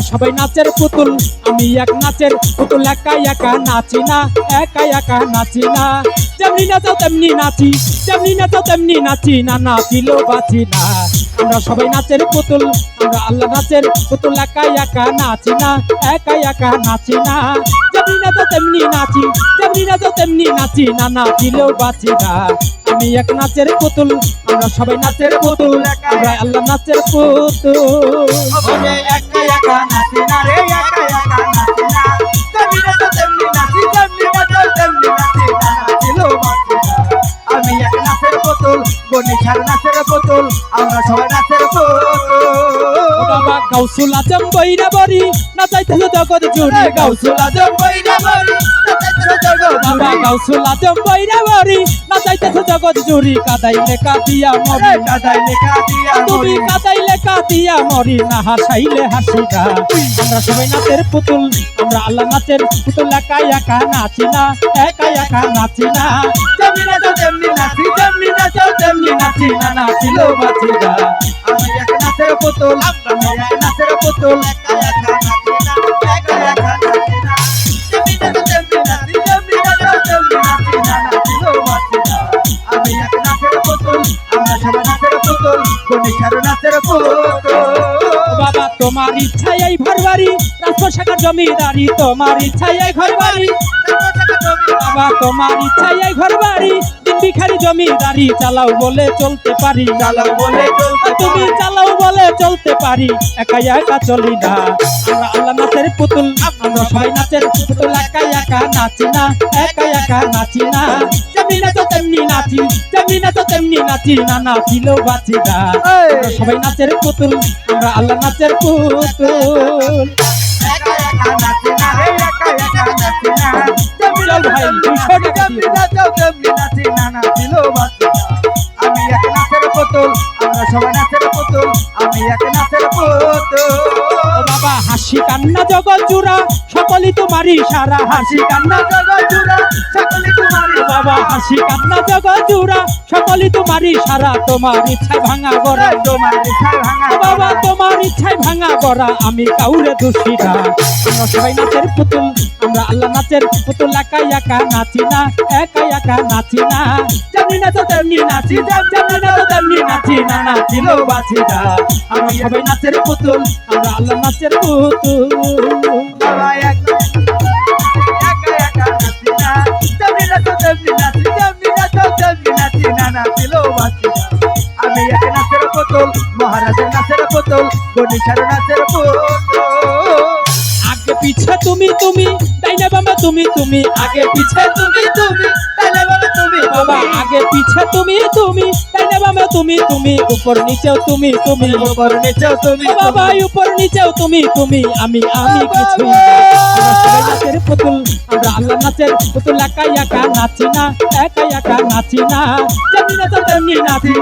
সবাই নাচের পুতুল, আমি এক নাচের পুতুল, একা একা নাচি না, একা একা নাচি না। যেমনি নাচাও তেমনি নাচি, যেমনি নাচাও তেমনি নাচি না, নাচিলেও বাঁচি না। আমরা সবাই নাচের পুতুল, আমরা আল্লাহ নাচের পুতুল, একা একা নাচি না, একা একা নাচি না। যেমনি নাচাও তেমনি নাচি, যেমনি নাচাও তেমনি নাচি না, নাচিলেও বাঁচি না। আমি এক নাচের পুতুল, আমরা সবাই নাচের পুতুল, আমরা আল্লাহ নাচের পুতুল। একা একা নাচি না রে, একা একা নাচি না। যেমনি নাচো তেমনি নাচি, যেমনি নাচো তেমনি নাচি না, নাচিলেও বাঁচি না। আমি এক নাচের পুতুল, গণেশের নাচের পুতুল, আমরা সবাই নাচের পুতুল। বাবা গাউসুল আজম বৈরাবরী নাচাইতেছ জগৎ জুড়ে, গাউসুল আজম বৈরাবরী নাচাইতেছ জগৎ বাবা গাউসুল আজম বৈরাবরী নাচাইতেছ জগৎ জুড়ি। কাদাইলে কাঁদিয়া মরি, কাদাইলে কাঁদিয়া তুমি মরি, কাদাইলে কাঁদিয়া মরি না, হাসাইলে হাসিটা। আমরা সবাই নাচের পুতুল, আমরা আল্লাহ নাচের পুতুল, একা একা নাচি না, একা একা নাচি না। যেমনি নাচো তেমনি নাচি, যেমনি নাচো তেমনি নাচি না, নাচিলেও বাঁচি না। আমি এক নাচের পুতুল, আমি এক নাচের পুতুল, একা একা নাচি না, একা একা নাচি না। যেমনি নাচো তেমনি নাচি, যেমনি নাচো তেমনি নাচি না, নাচিলেও বাঁচি না। আমি এক নাচের পুতুল, আমরা সবাই নাচের পুতুল, গণেশের নাচের পুতুল। বাবা তোমার ইচ্ছায় এই ঘরবাড়ি, রাজপোশাকের জমিদারি, তোমার ইচ্ছায় এই ঘরবাড়ি। বাবা তোমার ইচ্ছায় এই ঘরবাড়ি, দিন ভিখারি জমিদারি, চালাও বলে চলতে পারি, চালাও বলে চলতে তুমি পারি। চালাও বলে চলতে পারি, একা একা চলি না। আমরা আল্লাহ নাচের পুতুল, আমরা সবাই নাচের পুতুল, একা একা নাচি না, একা একা নাচি না। যেমনি নাচো তেমনি নাচি, যেমনি নাচো তেমনি নাচি না, নাচিলেও বাঁচি না। আমরা সবাই নাচের পুতুল, আমরা আল্লাহ নাচের পুতুল। একা একা নাচি না রে, একা একা নাচি না। চল ভাই, 200 টাকা যেমনি দিয়ে। নাচো তেমনি নাচি না, নাচিলেও বাঁচি না। আমি এক নাচের পুতুল, আমরা সবাই নাচের পুতুল, আমি এক নাচের পুতুল। ও বাবা হাসি কান্না জগৎ জুড়া, সকলই তোমারই সারা, হাসি কান্না জগৎ জুড়ে সকলে তোমারই বাবা, হাসি কান্না জগৎ জুড়া, সকলই তোমারই সারা। তোমার ইচ্ছায় ভাঙা গড়া, তোমার ইচ্ছায় ভাঙা বাবা তোমার ইচ্ছায় ভাঙা গড়া, আমি কাউরে দোষী না। আমরা সবাই নাচের পুতুল, আমরা আল্লাহ নাচের পুতুল, একা একা নাচি না, একা একা নাচি না। যেমনি নাচো তেমনি নাচি, যেমনি নাচো তেমনি নাচি না, নাচিলেও বাঁচি না। আমরা সবাই নাচের পুতুল, আমরা আল্লাহ নাচের পুতুল। বাবা একা একা নাচি না, যেমনি নাচো তেমনি নাচি, যেমনি নাচো তেমনি নাচি না, নাচিলেও বাঁচি না। আমি এক নাচের পুতুল, মহারাজের নাচের পুতুল, গণেশের নাচের পুতুল। আগে পিছে তুমি তুমি, ডাইনে বামে তুমি তুমি, আগে পিছে তুমি তুমি, তাইলে বলো তুমি বাবা আগে পিছে তুমি তুমি, ডাইনে বামে তুমি তুমি, উপর নিচেও তুমি তুমি, উপর নিচেও তুমি বাবা উপর নিচেও তুমি তুমি, আমি কিছুই না। আমরা সবাই নাচের পুতুল, আমরা আল্লাহ নাচের পুতুল, একা একা নাচি না, একা একা নাচি না। যেমনি নাচো তেমনি নাচি।